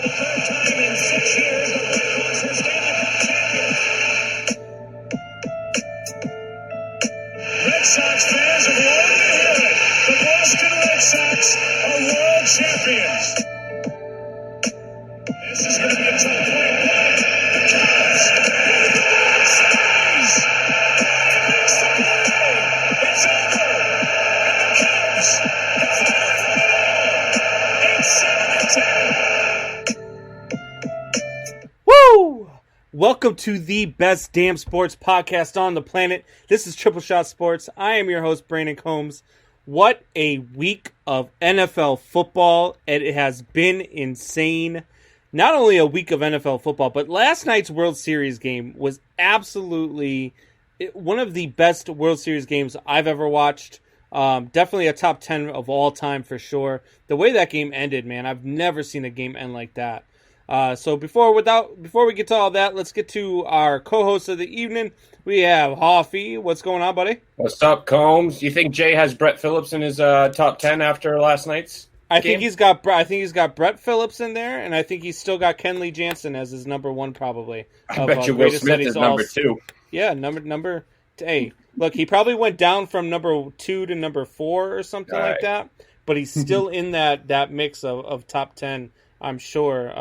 the third time in 6 years, the Blackhawks are Stanley Cup champions. Red Sox fans have long to hear it. The Boston Red Sox are world champions. This is going to be a tough play. The Cubs. Stays. Makes the play. It's over. And the Cubs have finally won it all. 8-7-10. Woo! Welcome to the best damn sports podcast on the planet. This is Triple Shot Sports. I am your host, Brandon Combs. What a week of NFL football. It has been insane. Not only a week of NFL football, but last night's World Series game was absolutely one of the best World Series games I've ever watched. Definitely a top 10 of all time for sure. The way that game ended, man, I've never seen a game end like that. So before we get to all that, let's get to our co-host of the evening. We have Hoffy. What's going on, buddy? What's up, Combs? You think Jay has Brett Phillips in his top 10 after last night's I game? think he's got Brett Phillips in there, and I think he's still got Kenley Jansen as his number one, probably. I bet you Will Smith is number 2. Yeah, number. Hey, look, he probably went down from number 2 to number 4 or something like that, but he's still in that mix of top 10. I'm sure.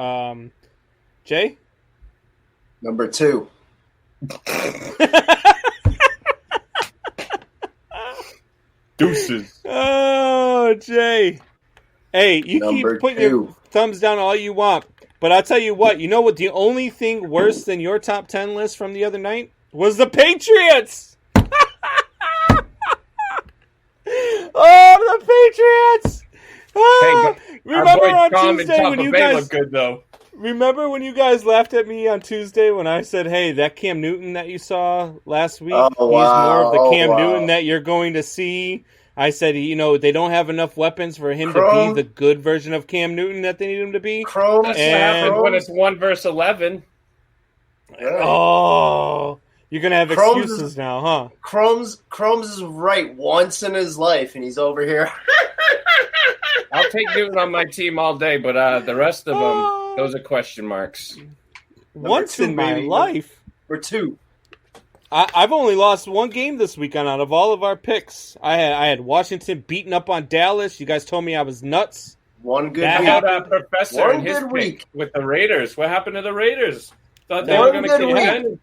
Jay? Number 2. Deuces. Oh, Jay. Hey, you Number keep putting 2. your thumbs down all you want, but I'll tell you what. You know what? The only thing worse than your top 10 list from the other night was the Patriots. Oh, the Patriots. Oh, Hey, remember on Tom Tuesday and when Tampa you Bay guys look good, though. remember when you guys laughed at me on Tuesday when I said, "Hey, that Cam Newton that you saw last week, Oh, he's more of the wow. Cam Oh, wow. Newton that you're going to see." I said, they don't have enough weapons for him to Chrome. be the good version of Cam Newton that they need him to be. Chrome. That's And- what happens when it's 1 versus 11. Oh, you're gonna have Chrome's excuses now, huh? Chrome's is right once in his life, and he's over here. I'll take Newton on my team all day, but the rest of them, Oh. those are question marks. Once 2, in my baby. life, Number 2. I've only lost one game this weekend out of all of our picks. I had Washington beating up on Dallas. You guys told me I was nuts. One good That week. How about Professor One and his good pick week. with the Raiders? What happened to the Raiders? Thought they One were going to good keep week.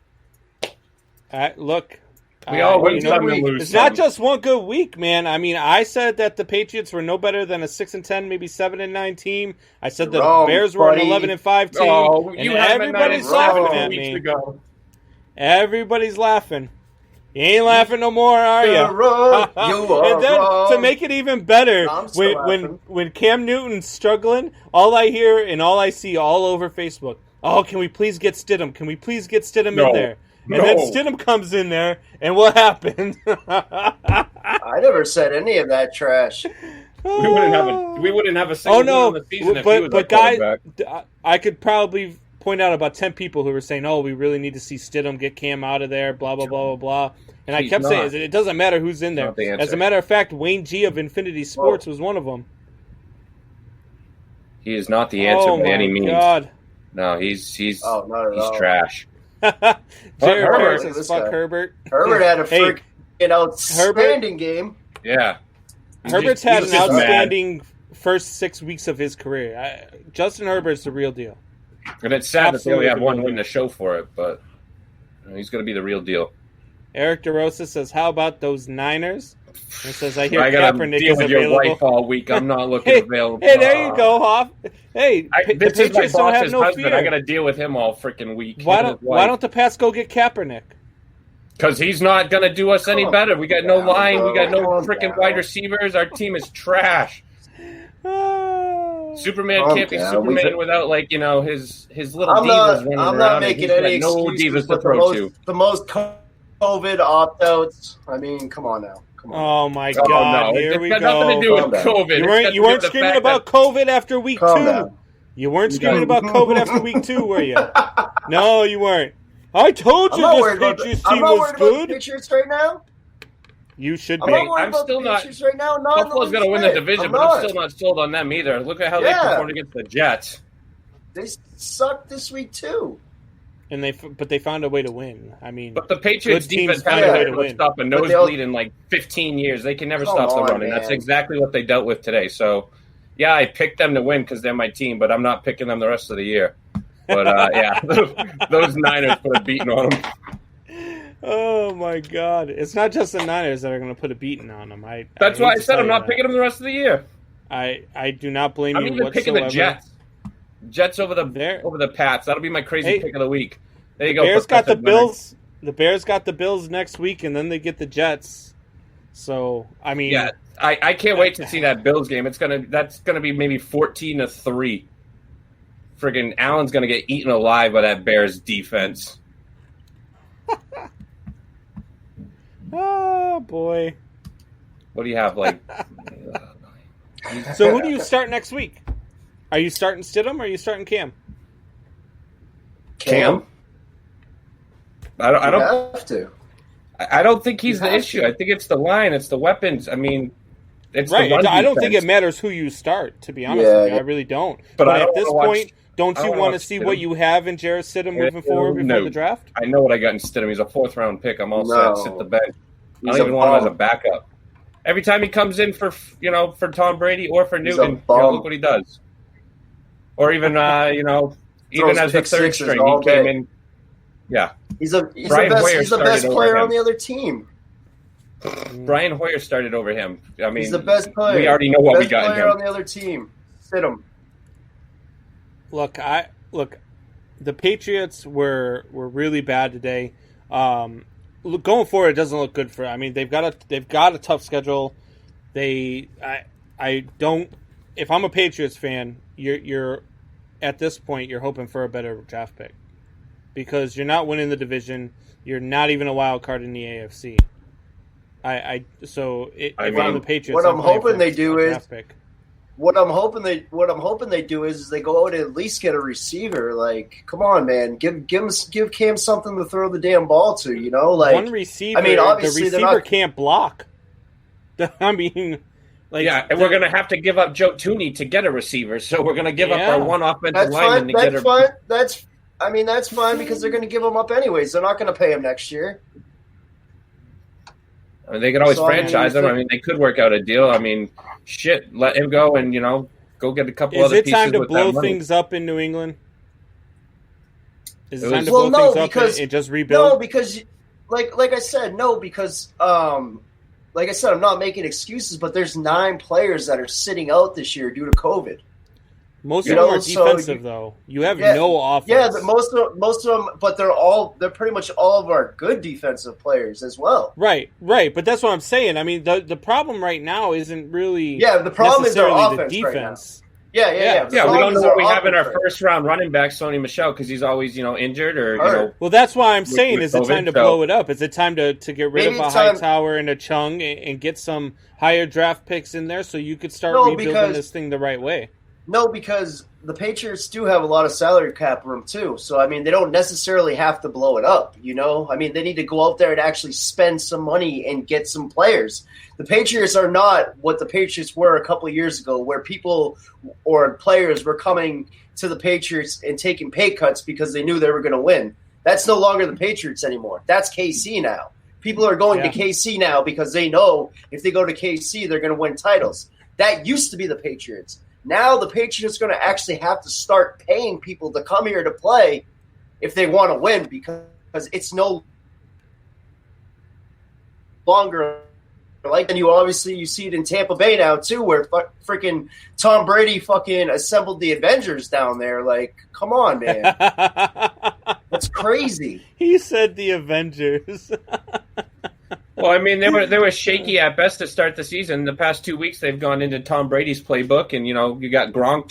winning. Look, We all win good some week. and lose it's some. not just one good week, man. I mean, I said that the Patriots were no better than a 6-10, maybe 7-9 team. I said the Wrong, Bears were an buddy. 11-5 team. Oh, and you had them at 9 and everybody's 7 laughing 2 at weeks me. ago. Everybody's laughing. You ain't laughing no more, are you? You're wrong. You are And then wrong. to make it even better, I'm still when Cam Newton's struggling, all I hear and all I see all over Facebook, oh, can we please get Stidham? Can we please get Stidham in No. there? And No. then Stidham comes in there, and what happened? I never said any of that trash. We wouldn't have a single Oh no! win on the season if he was our But guys, quarterback. I could probably point out about 10 people who were saying, "Oh, we really need to see Stidham get Cam out of there." Blah blah blah blah blah. And I He's kept not. saying, it doesn't matter who's in there. Not the answer. As a matter of fact, Wayne G of Infinity Sports was one of them. He is not the answer Oh by my any means. God! No, he's Oh, not at all. trash. Jared Herbert, Harris this says, "Fuck guy. Herbert." Herbert had a Hey, freaking outstanding game. Yeah. Herbert's He's had an just mad. outstanding first 6 weeks of his career. Justin Herbert's the real deal. And it's sad that they only have Absolutely. one win to show for it, but he's going to be the real deal. Eric DeRosa says, "How about those Niners?" And says, "I hear I got to Kaepernick deal is with your available." wife all week. I'm not looking Hey, available. hey, there you go, Hoff. Hey, the This is my Patriots don't have boss's no husband. fear. I got to deal with him all freaking week. Why don't the Pats go get Kaepernick? Because he's not going to do us any Calm better. We got no down, line. We got no calm freaking down. wide receivers. Our team is trash. Superman Calm can't be down. Superman without his little I'm divas not. running I'm around. not and making he's got any no excuses. divas to But throw to. the most COVID opt-outs. I mean, come on now. Come on. Oh my Oh, God! no. Here It's we got go. nothing to do Calm with down. COVID. You It's got weren't to you do weren't with the screaming fact about COVID after week Calm 2. down. You weren't You screaming guys- about COVID after week 2, were you? No, you weren't. I told I'm you not this worried about Patriots the, I'm team not was worried about the good. Patriots right now. You should I'm be. not worried I'm about still the not- Patriots right now. Not Buffalo's going to win the division, but I'm still not sold on them either. Look at how they Yeah. performed against the Jets. They sucked this week too. And but they found a way to win. I mean, But the Patriots good teams defense find hasn't a way been to able to win. stop a nosebleed in like 15 years. They can never Come stop the on, run, and that's man. exactly what they dealt with today. So, yeah, I picked them to win because they're my team, but I'm not picking them the rest of the year. But, yeah, those Niners put a beating on them. Oh my God! It's not just the Niners that are going to put a beating on them. That's hate why I to said tell I'm you not that. picking them the rest of the year. I do not blame I'm you even picking whatsoever. the Jets. Jets over There- the Pats. That'll be my crazy Hey, pick of the week. There you go. Bears got the Professor Leonard. Bills. The Bears got the Bills next week, and then they get the Jets. So I mean, Yeah, I can't wait to see that Bills game. That's gonna be maybe 14-3. Friggin' Allen's gonna get eaten alive by that Bears defense. oh boy. What do you have like? So who do you start next week? Are you starting Stidham or are you starting Cam? Cam? I don't. have to. I don't think he's You the have issue. to. I think it's the line. It's the weapons. I mean, it's Right. The run I don't think it defense. matters who you start, to be honest Yeah, with you. I yeah. really don't. But I at don't this wanna watch- point, don't I you don't want to watch see Stidham. what you have in Jarrett Stidham moving forward before No. the draft? I know what I got in Stidham. He's a 4th-round pick. I'm all No. set. Sit the bench. I He's don't even want him as a bum. backup. Every time he comes in for Tom Brady or for He's Newton, a bum. look what he does. Or even even Throws as a pick third sixes string, all he came day. in. Yeah, He's Brian the Hoyer best started over player him. on the other team. Brian Hoyer started over him. I mean, He's the best player. we already know what we best got in player him. on the other team. Sit him. Look, the Patriots were really bad today. Going forward, it doesn't look good for. I mean, they've got a tough schedule. I don't. If I'm a Patriots fan, you're at this point you're hoping for a better draft pick because you're not winning the division. You're not even a wild card in the AFC. If I'm the Patriots, what I'm playing hoping for they a do is- draft pick. What I'm hoping they do is they go out and at least get a receiver. Like, come on, man, give Cam something to throw the damn ball to. You know, like One receiver. I mean, obviously the they're receiver not- can't block. I mean, like Yeah, and we're going to have to give up Joe Tooney to get a receiver, so we're going to give up Yeah. our one offensive That's lineman fine. to get That's a. fine. That's fine because they're going to give him up anyways. They're not going to pay him next year. I mean, they could always So, I mean, franchise him. if- I mean, they could work out a deal. I mean, shit, let him go and go get a couple is other it pieces time to with blow that money. things up in New England? Is it It time was- to Well, blow no, things up because- and just rebuild? No, because like I said, no, because like I said, I'm not making excuses, but there's 9 players that are sitting out this year due to COVID. Most you of them know, are so defensive, though. You have Yeah, no offense. Yeah, most of them, but they're pretty much all of our good defensive players as well. Right. But that's what I'm saying. I mean, the problem right now isn't really Yeah, the problem is our necessarily offense the right now. defense. Yeah. Yeah. The Yeah, we problem don't know is what we have in our offense right first round running back, Sony Michel, because he's always injured or Hurt. Well, that's why I'm With- saying, with is it time COVID, to so- blow it up? Is it time to get rid Maybe of a it's time- Hightower and a Chung and get some higher draft picks in there so you could start No, rebuilding because- this thing the right way? No, because the Patriots do have a lot of salary cap room too. So I mean, they don't necessarily have to blow it up. I mean, they need to go out there and actually spend some money and get some players. The Patriots are not what the Patriots were a couple of years ago, where people or players were coming to the Patriots and taking pay cuts because they knew they were going to win. That's no longer the Patriots anymore. That's KC now. People are going to KC now because they know if they go to KC, they're going to win titles. That used to be the Patriots. Now the Patriots are going to actually have to start paying people to come here to play if they want to win, because it's no longer like. And you see it in Tampa Bay now too, where freaking Tom Brady fucking assembled the Avengers down there. Like, come on, man, that's crazy. He said the Avengers. Well, I mean, they were shaky at best to start the season. The past 2 weeks, they've gone into Tom Brady's playbook, and you got Gronk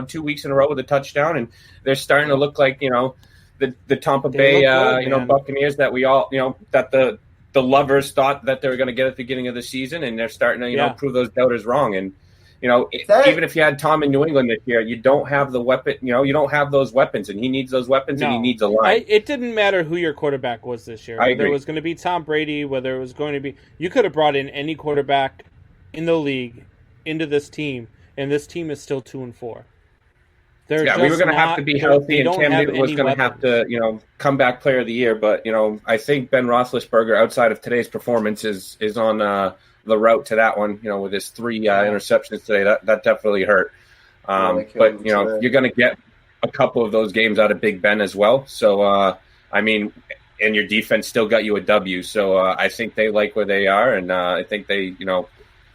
2 weeks in a row with a touchdown, and they're starting to look like the Tampa Bay look good, man. Buccaneers that we all that the lovers thought that they were going to get at the beginning of the season, and they're starting to prove those doubters wrong. And even if you had Tom in New England this year, you don't have the weapon. You don't have those weapons, and he needs those weapons, and he needs a line. It didn't matter who your quarterback was this year. I Whether agree. it was going to be Tom Brady, whether it was going to be... You could have brought in any quarterback in the league into this team, and this team is still 2-4. we were going to have to be healthy, and Cam Newton was going to have to, comeback player of the year. But, I think Ben Roethlisberger, outside of today's performance, is on the route to that one, with his 3 interceptions today. That definitely hurt. But, you're going to get a couple of those games out of Big Ben as well. So, and your defense still got you a W. So I think they like where they are, and I think they,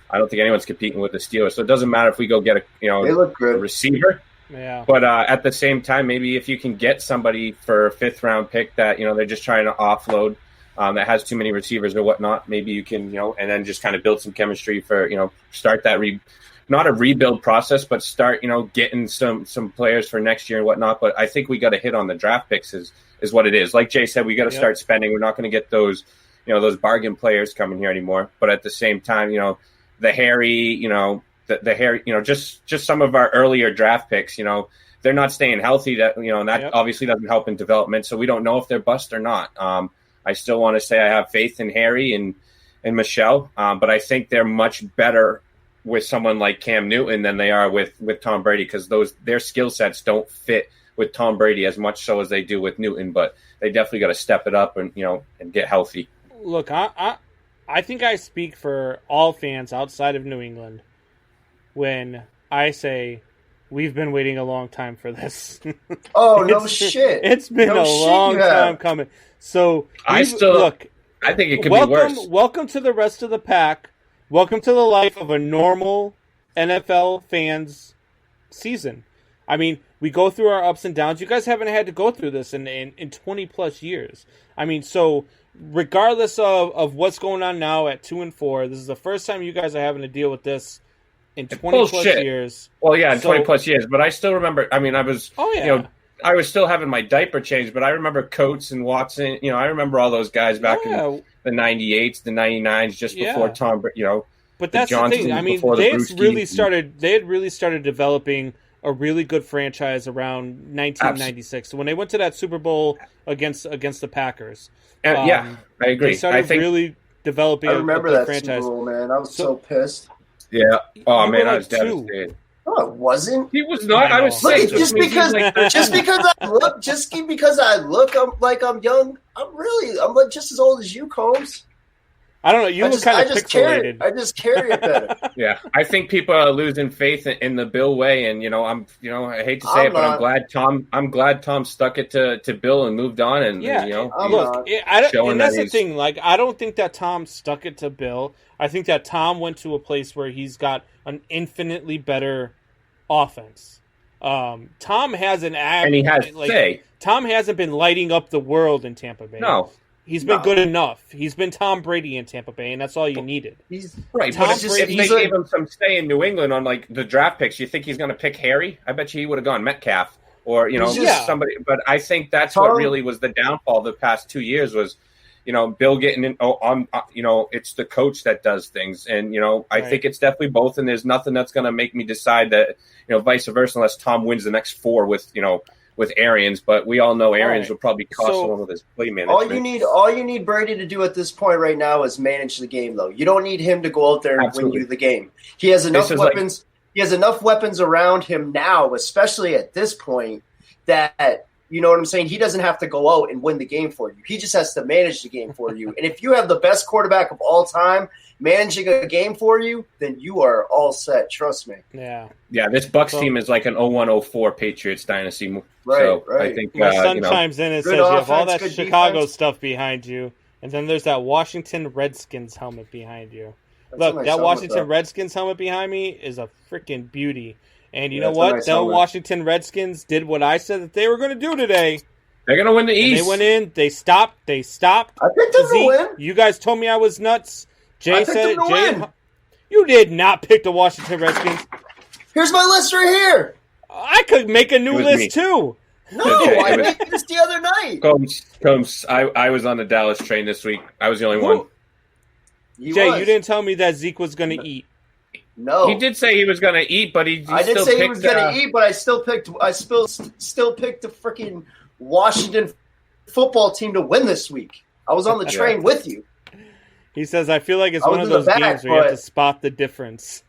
I don't think anyone's competing with the Steelers. So it doesn't matter if we go get they look good. a receiver. Yeah. But at the same time, maybe if you can get somebody for a 5th round pick that, they're just trying to offload that has too many receivers or whatnot, maybe you can, and then just kind of build some chemistry for, start that not a rebuild process, but start, getting some players for next year and whatnot. But I think we got to hit on the draft picks is what it is. Like Jay said, we got to start spending. We're not going to get those, those bargain players coming here anymore. But at the same time, the Harry, the Harry, just some of our earlier draft picks, they're not staying healthy. That and that obviously doesn't help in development. So we don't know if they're bust or not. I still want to say I have faith in Harry and Michelle, but I think they're much better with someone like Cam Newton than they are with Tom Brady, because their skill sets don't fit with Tom Brady as much so as they do with Newton. But they definitely got to step it up and and get healthy. Look, I think I speak for all fans outside of New England when I say we've been waiting a long time for this. Oh, no shit. It's been a long time coming. So I think it could be worse. Welcome to the rest of the pack. Welcome to the life of a normal NFL fan's season. I mean, we go through our ups and downs. You guys haven't had to go through this in 20 plus years. I mean, so regardless of what's going on now at 2-4, this is the first time you guys are having to deal with this in 20 plus years. Well, yeah, in 20 plus years. But I still remember, I was, I was still having my diaper changed, but I remember Coates and Watson. I remember all those guys back in the 98s, the 99s, just before Tom, But that's the thing. I mean, they had really started developing a really good franchise around 1996. So when they went to that Super Bowl against the Packers. I agree. They started really developing I remember that franchise. Super Bowl, man. I was so pissed. Yeah. Oh, man, I was devastated. No, it wasn't. He was not. I was sick. Just because I look like I'm young, I'm like just as old as you, Combs. I don't know. You look kind of pixelated. I just carry it better. Yeah, I think people are losing faith in the Bill way, and I hate to say it, but I'm glad Tom stuck it to Bill and moved on, and and that's the thing. Like, I don't think that Tom stuck it to Bill. I think that Tom went to a place where he's got an infinitely better offense. Tom hasn't, and he has say. Tom hasn't been lighting up the world in Tampa Bay. No. He's been good enough. He's been Tom Brady in Tampa Bay, and that's all you needed. He's right. But it's just, if they gave him some say in New England on like the draft picks, you think he's going to pick Harry? I bet you he would have gone Metcalf or somebody. But I think that's what really was the downfall the past 2 years was, Bill getting in. It's the coach that does things, and I think it's definitely both. And there's nothing that's going to make me decide that vice versa unless Tom wins the next 4 with Arians, but we all know Arians will probably cost someone with his play management. All you need Brady to do at this point right now is manage the game, though. You don't need him to go out there and win you the game. He has enough weapons. He has enough weapons around him now, especially at this point, that you know what I'm saying. He doesn't have to go out and win the game for you. He just has to manage the game for you. And if you have the best quarterback of all time managing a game for you, then you are all set. Trust me. Yeah. This Bucks team is like an 01-04 Patriots dynasty. Right, so right. I think my son chimes in and says you have all that Chicago defense stuff behind you, and then there's that Washington Redskins helmet behind you. That's Look, what my that son Washington was Redskins helmet behind me is a freaking beauty. And you know that's what what? my The son was. Washington Redskins did what I said that they were going to do today. They're going to win the And East. they went in. They stopped. I picked them to win. You guys told me I was nuts. Jay picked said them to win. You did not pick the Washington Redskins. Here's my list right here. I could make a new It was list me. too. No, I made this the other night. Combs, I was on the Dallas train this week. I was the only one. Jay, you didn't tell me that Zeke was going to eat. No, He did say he was going to eat, but he I didn't still say he picked, was going to eat, but I still picked the freaking Washington football team to win this week. I was on the train with you. He says, I feel like it's I one was of in the those back, games where you have to but- spot the difference.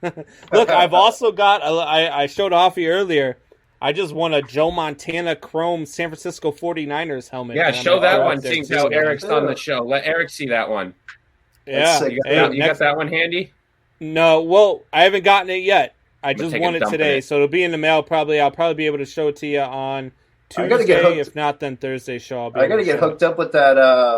Look, I've also got, I showed Offie earlier, I just won a Joe Montana Chrome San Francisco 49ers helmet. Yeah, and I'm show gonna that throw it one. up there Seeing too, how man. Eric's on the show. Let Eric see that one. Yeah. sick. You got, Hey, that, you got that one handy? No, well, I haven't gotten it yet. I gonna just take won a it dump in today, it. so it'll be in the mail probably. I'll probably be able to show it to you on I gotta get Tuesday. hooked- If not, then Thursday show. I gotta get hooked up with that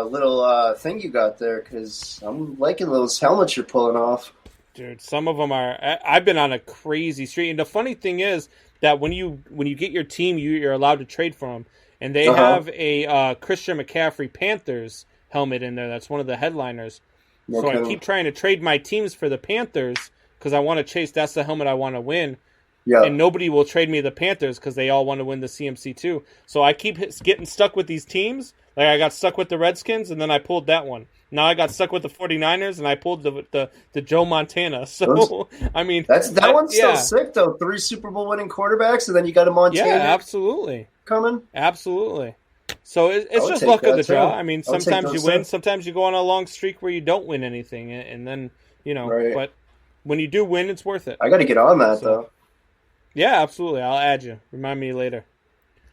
little thing you got there because I'm liking those helmets you're pulling off. Dude, some of them are. I've been on a crazy streak, and the funny thing is that when you get your team, you're allowed to trade for them, and they have a Christian McCaffrey Panthers helmet in there. That's one of the headliners. So I keep trying to trade my teams for the Panthers because I want to chase. That's the helmet I want to win. Yeah. And nobody will trade me the Panthers because they all want to win the CMC too. So I keep getting stuck with these teams. Like I got stuck with the Redskins, and then I pulled that one. Now I got stuck with the 49ers, and I pulled the Joe Montana. So, I mean... That one's still sick, though. 3 Super Bowl winning quarterbacks, and then you got a Montana absolutely. coming. Absolutely. So it's just take luck of that, the draw. too. I mean, I would take sometimes you those, win, too. sometimes you go on a long streak where you don't win anything, and then, Right. but when you do win, it's worth it. I got to get on that, though. Yeah, absolutely. I'll add you. Remind me later.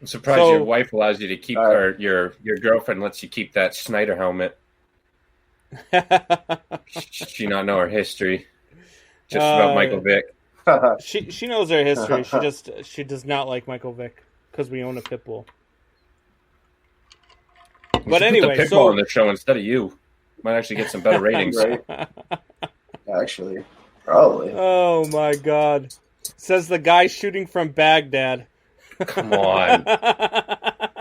I'm surprised your wife allows you to keep, or your girlfriend lets you keep that Snyder helmet. She not know her history. Just about Michael Vick. She knows her history. She does not like Michael Vick because we own a pit bull. But anyway, put the pitbull on the show instead of you. Might actually get some better ratings. Right. Actually, probably. Oh my God! Says the guy shooting from Baghdad. Come on.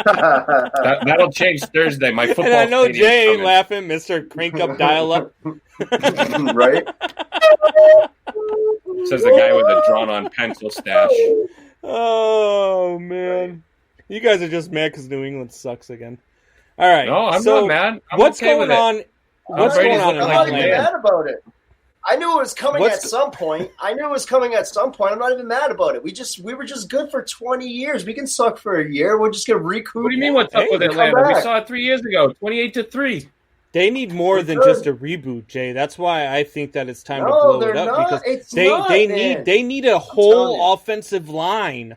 That'll change Thursday. My football. And I know stadium's Jay ain't coming. laughing, Mr. Crank Up Dial Up. Right? Says the guy with a drawn-on pencil stash. Oh man, you guys are just mad because New England sucks again. All right. No, I'm so not mad. I'm what's okay going with it. on? What's Brady's going on in looking I'm not like my even man. plan? mad about it. I knew it was coming What's at some point. I'm not even mad about it. We were just good for 20 years. We can suck for a year. We're just gonna recoup. What do you mean? What's up Hey, with come Atlanta? We back. saw it 3 years ago, 28-3. They need more They're than good. just a reboot, Jay. That's why I think that it's time to No, blow they're it up not. because It's they not, they man. need a telling whole you. offensive line,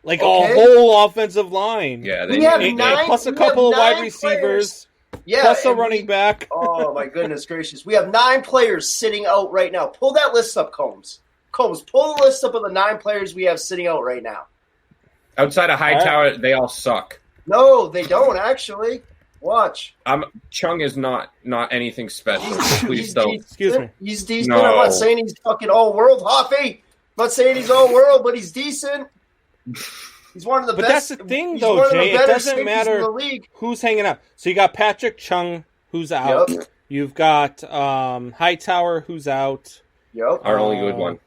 like Okay. a whole offensive line. Yeah, We they have need nine- plus a we have couple of wide 9 receivers, Yeah, plus a and running back. Oh my goodness gracious! We have 9 players sitting out right now. Pull that list up, Combs. Combs, pull the list up of the 9 players we have sitting out right now. outside of Hightower, they all suck. No, they don't actually. Watch. Chung is not anything special. Please He's don't. Excuse me. He's decent. No. I'm not saying he's fucking all world. Hoffy. I'm not saying he's all world, but he's decent. He's one of the But best. that's the thing, he's though, one of the Jay. It better doesn't safeties matter in the league. who's hanging out. So you got Patrick Chung, who's out. Yep. You've got Hightower, who's out. Yep. Our only good one.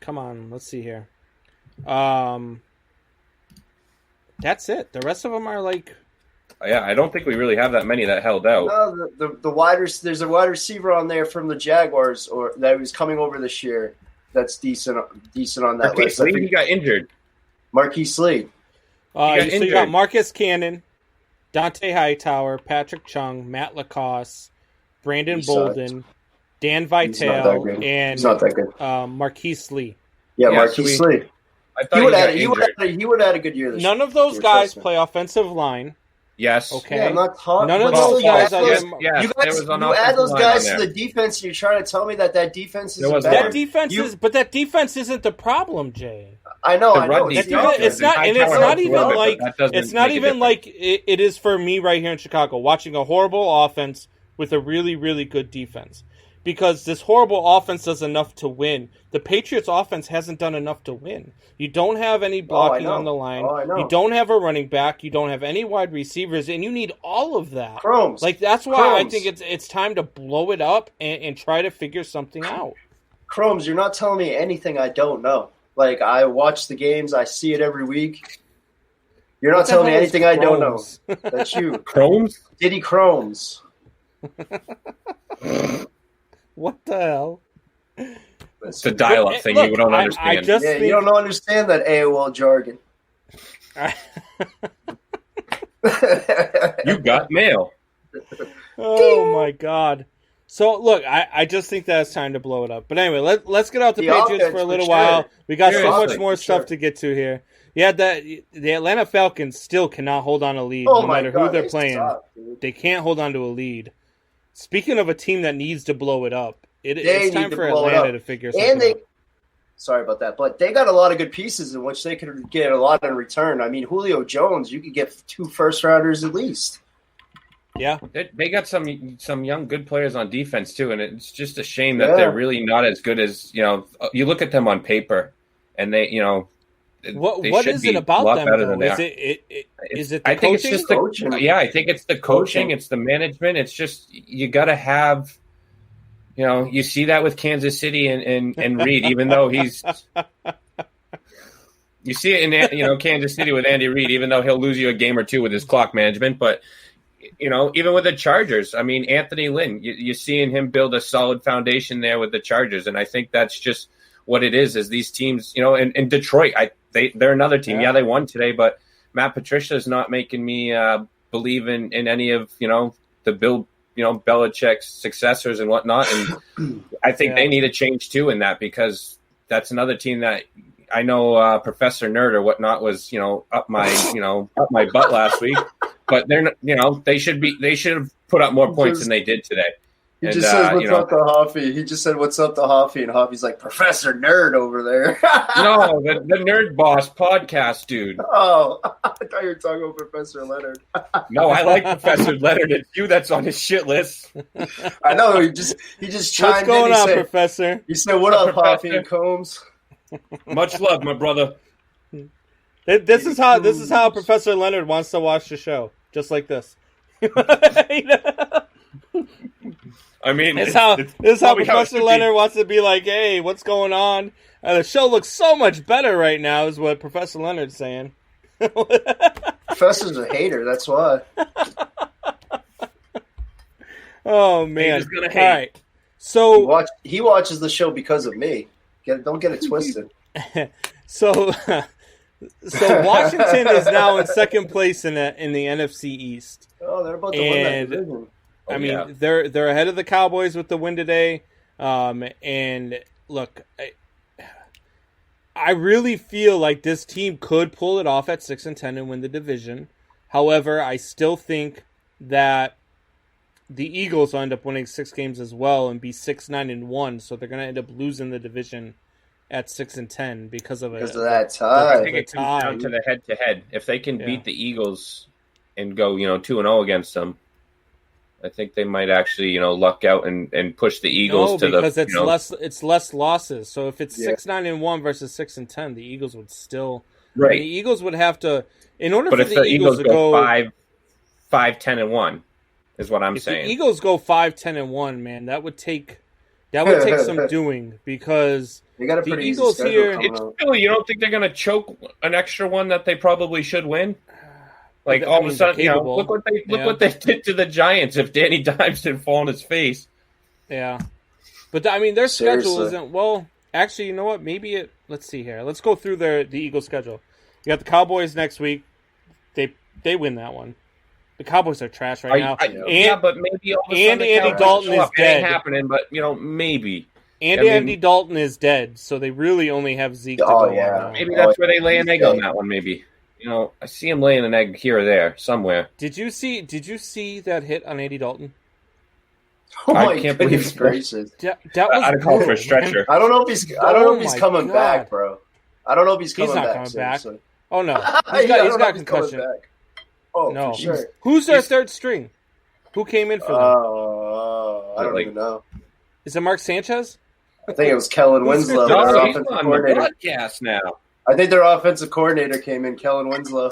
Come on, let's see here. That's it. The rest of them are like. Yeah, I don't think we really have that many that held out. No, there's a wide receiver on there from the Jaguars, or that was coming over this year. That's decent on that list. I Lee, think he got injured. Marquise Lee. So you got injured. Marcus Cannon, Dante Hightower, Patrick Chung, Matt Lacoste, Brandon He sucked. Bolden, Dan He's not that Vitale, good. and He's not that good. Marquise Lee. Yeah, Yeah, Marquise so Lee. I thought He he would got have injured. he would have had a good year this year. None of those You're guys trusting. play offensive line. Yes. Okay. Yeah, I'm not talking. None of but those still, guys you are. add Yes, those- yes, you there guys, was an you add offensive those line guys on to there. the defense, and you're trying to tell me that defense is There was better. That defense You- is, but that defense isn't the problem, Jay. I know. The I run know. defense That defense, it's not, and it's Hightower not helped a even little bit, like but that doesn't it's not make a even difference. like it is for me right here in Chicago, watching a horrible offense with a really, really good defense. Because this horrible offense does enough to win. The Patriots' offense hasn't done enough to win. You don't have any blocking know. on the line. Oh, I know. You don't have a running back. You don't have any wide receivers, and you need all of that. Chromes. Like that's why I Chromes. think it's time to blow it up and try to figure something out. Chromes, you're not telling me anything I don't know. Like, I watch the games. I see it every week. You're not What the telling me hell is anything I don't know. Chromes? That's you. Chromes? Diddy Chromes. What the hell? It's a dial-up But, thing look, you don't I understand. just Yeah, think, you don't understand that AOL jargon. You got mail. Oh my god! So look, I just think that it's time to blow it up. But anyway, let's get out the Patriots offense, for a little for while. sure. We got so Seriously, much more for stuff sure. to get to here. Yeah, the Atlanta Falcons still cannot hold on a lead, Oh no my matter God, who they're they playing. suck, dude. They can't hold on to a lead. Speaking of a team that needs to blow it up, They it's time need to for blow it Atlanta up. to figure And something they, out. sorry about that, but they got a lot of good pieces in which they could get a lot in return. I mean, Julio Jones, you could get 2 first-rounders at least. Yeah, They got some young good players on defense too, and it's just a shame that they're really not as good as you look at them on paper, and they what should is be it about a lot them better though? than they Is are. is it the I think it's coaching? just the Coaching. I think it's the coaching, Coaching. it's the management. It's just you got to have. You see that with Kansas City and Reed, even though he's. You see it in Kansas City with Andy Reid, even though he'll lose you a game or two with his clock management. But even with the Chargers, I mean Anthony Lynn, you're seeing him build a solid foundation there with the Chargers, and I think that's just what it is these teams. In Detroit, they're another team. Yeah, they won today, but Matt Patricia is not making me believe in any of the Bill Belichick's successors and whatnot, and I think they need a change too in that, because that's another team that I know Professor Nerd or whatnot was up my butt last week, but they're they should have put up more points than they did today. He And, just says, what's up to Hoffy? He just said, what's up to Hoffy? And Hoffy's like, Professor Nerd over there. No, the Nerd Boss podcast dude. Oh, I thought you were talking about Professor Leonard. No, I like Professor Leonard. It's you that's on his shit list. I know, he just What's chimed going in. He on, said, Professor? he said, what up, Professor? Hoffy and Combs? Much love, my brother. This is how Professor Leonard wants to watch the show, just like this. I mean, This is how probably how it Professor should be. Leonard wants to be like, hey, what's going on? The show looks so much better right now, is what Professor Leonard's saying. Professor's a hater, that's why. Oh man! Haters gonna All hate. right, so He watches the show because of me. Don't get it twisted. so Washington is now in second place in the NFC East. Oh, they're about to win that And- division. I mean, yeah. they're ahead of the Cowboys with the win today. And look, I really feel like this team could pull it off at 6-10 and win the division. However, I still think that the Eagles will end up winning 6 games as well and be 6-9-1. So they're going to end up losing the division at 6-10 because of Because it. of that I tie. think it comes down to the head-to-head. If they can beat the Eagles and go 2-0 against them, I think they might actually luck out and push the Eagles to the because it's less losses. So if it's 6-9-1 versus 6-10, the Eagles would still right. The Eagles would have to, in order But for if the Eagles to go 5-10-1 is what I'm if saying. the Eagles go 5-10-1, man, that would take some doing, because They got a the pretty Eagles easy here- schedule coming up. Still, you don't think they're going to choke an extra one that they probably should win? Like all of a sudden, capable. look what they did to the Giants. If Danny Dimes didn't fall on his face, yeah. But I mean, their schedule Seriously. isn't well. Actually, you know what? Maybe it. Let's see here. Let's go through the Eagles' schedule. You got the Cowboys next week. They win that one. The Cowboys are trash right now. but maybe all of a sudden and the Andy Cowboys Dalton show is up. It ain't dead. happening, but maybe. Andy Dalton is dead, so they really only have Zeke to Oh, go yeah. on now. Maybe that's where they lay an He's egg on dead. that one. Maybe I see him laying an egg here or there somewhere. Did you see that hit on Andy Dalton? Oh I my can't believe goodness it. gracious! That was I'd have called for a brutal, stretcher. I don't know if he's my coming God. back, bro. I don't know if he's coming not back. coming back. seriously. Oh no, I he's don't know got if he's coming concussion. back. Oh, No, for sure. Who's their third string? Who came in for them? I don't Like- even know. Is it Mark Sanchez? I think it was Kellen Winslow, No, their he's offensive on the coordinator. broadcast now. I think their offensive coordinator came in, Kellen Winslow.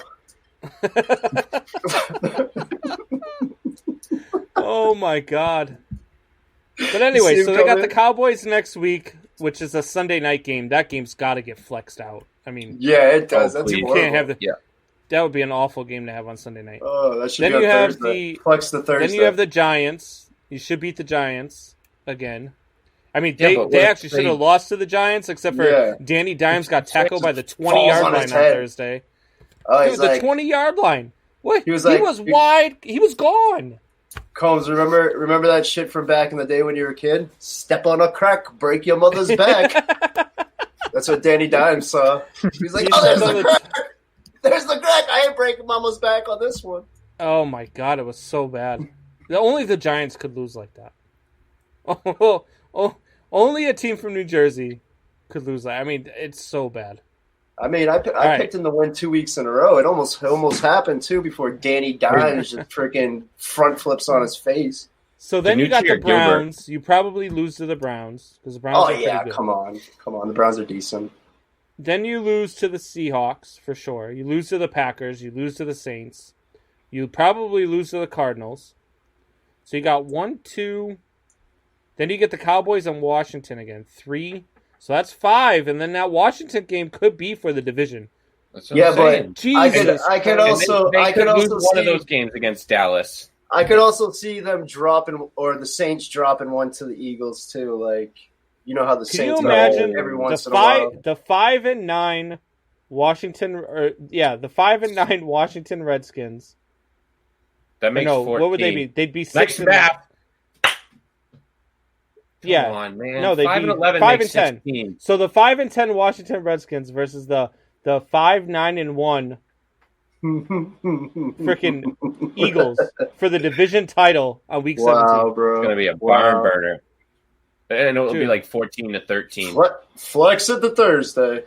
Oh my God! But anyway, See him so they got come the in? Cowboys next week, which is a Sunday night game. That game's got to get flexed out. I mean, Yeah, it does. Oh, That's please. you horrible. can't have the. Yeah. That would be an awful game to have on Sunday night. Oh, that should Then be on you have Thursday. the- Flex the Thursday. Then you have the Giants. You should beat the Giants again. I mean, Yeah, they but what actually if should have lost to the Giants, except for Yeah. Danny Dimes got tackled by the Falls 20-yard on line his on head. Thursday. Oh, Dude, he's the like, 20-yard line. What? He was he like- was wide. He was gone. Combs, remember that shit from back in the day when you were a kid? Step on a crack, break your mother's back. That's what Danny Dimes saw. He's like, oh, there's the crack. There's the crack. I ain't breaking mama's back on this one. Oh, my God. It was so bad. Only the Giants could lose like that. Only a team from New Jersey could lose that. I mean, it's so bad. I mean, I picked him to win 2 weeks in a row. It almost happened, too, before Danny Dimes just freaking front flips on his face. So then you got the Browns. Gilbert. You probably lose to the Browns because the Browns are pretty good. Come on. The Browns are decent. Then you lose to the Seahawks for sure. You lose to the Packers. You lose to the Saints. You probably lose to the Cardinals. So you got 1, 2. Then you get the Cowboys and Washington again. 3. So that's 5. And then that Washington game could be for the division. Yeah, but Jesus. I could also lose one see of those games against Dallas. I could also see them dropping, or the Saints dropping one to the Eagles too. Like, you know how the Saints imagine every once in a while. The 5-9 Washington, the 5-9 Washington Redskins. That makes 14. What would they be? They'd be 6 and math. Yeah, come on, man. No, they'd 5 be and 11 5 makes and 10. 16. So the 5-10 Washington Redskins versus the 5-9-1 freaking Eagles for the division title on week 17. Bro. It's gonna be a barn burner, and it'll be like 14-13. Flex it to Thursday.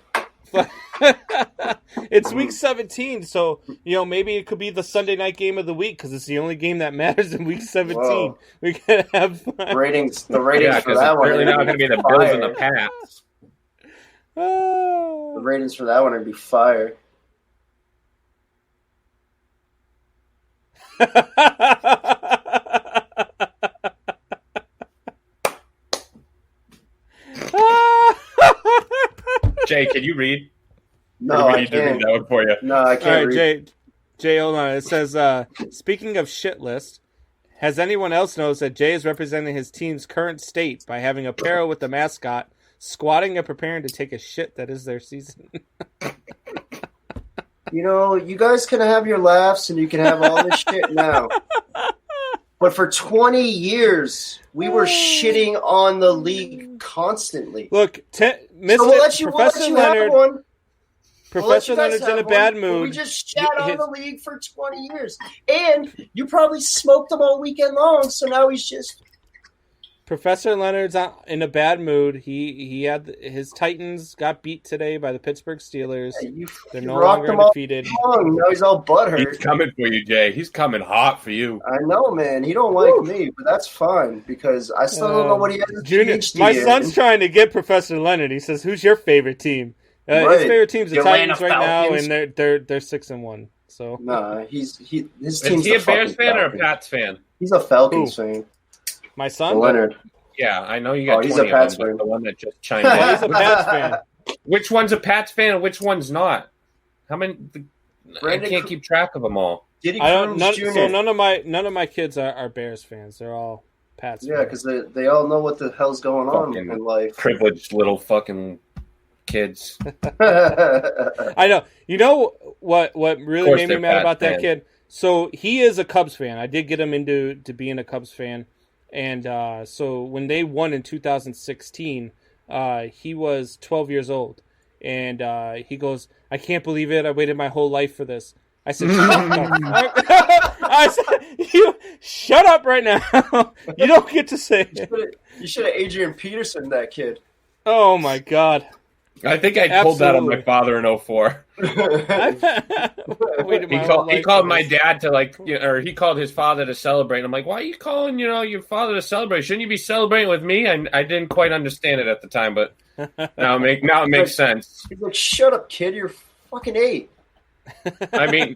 It's week 17, so maybe it could be the Sunday night game of the week because it's the only game that matters in week 17. Whoa. We can have fun. The ratings for that one. Really not going to be the Bills and the Pats. The ratings for that one would be fire. Jay, can you read? No, I can't. Read that one for you? No, I can't read. Jay, hold on. It says, speaking of shit list, has anyone else noticed that Jay is representing his team's current state by having apparel with the mascot, squatting and preparing to take a shit that is their season? You guys can have your laughs and you can have all this shit now. But for 20 years, we were shitting on the league constantly. Look, Professor Leonard. Professor Leonard's in a bad mood. We just shat on the league for 20 years. And you probably smoked him all weekend long, so now he's just... Professor Leonard's in a bad mood. He had his Titans got beat today by the Pittsburgh Steelers. Yeah, they're no longer defeated. Now he's all butthurt. He's coming for you, Jay. He's coming hot for you. I know, man. He don't like me, but that's fine because I still don't know what he has. Junior, my son's trying to get Professor Leonard. He says, "Who's your favorite team?" His favorite team's the Titans right now, and they're 6-1. So his team's is he a Bears fan or a Pats fan? He's a Falcons fan. My son, Leonard. Yeah, I know you got. He's a Pats fan. fan. The one that just chimed in. He's a Pats fan. Which one's a Pats fan and which one's not? How many? I can't keep track of them all. None of my kids are Bears fans. They're all Pats. Yeah, because they all know what the hell's going on in life. Privileged little fucking kids. I know. You know what really made me mad about that kid? So he is a Cubs fan. I did get him into being a Cubs fan. And so when they won in 2016, he was 12 years old. And he goes, "I can't believe it. I waited my whole life for this." I said, "You shut up right now. You don't get to say it." You should have Adrian Peterson that kid. Oh, my God. I think I pulled that on my father in 2004. He called my dad to or he called his father to celebrate. I'm like, why are you calling, your father to celebrate? Shouldn't you be celebrating with me? I didn't quite understand it at the time, but now it makes sense. He's like, shut up, kid. You're fucking 8. I mean,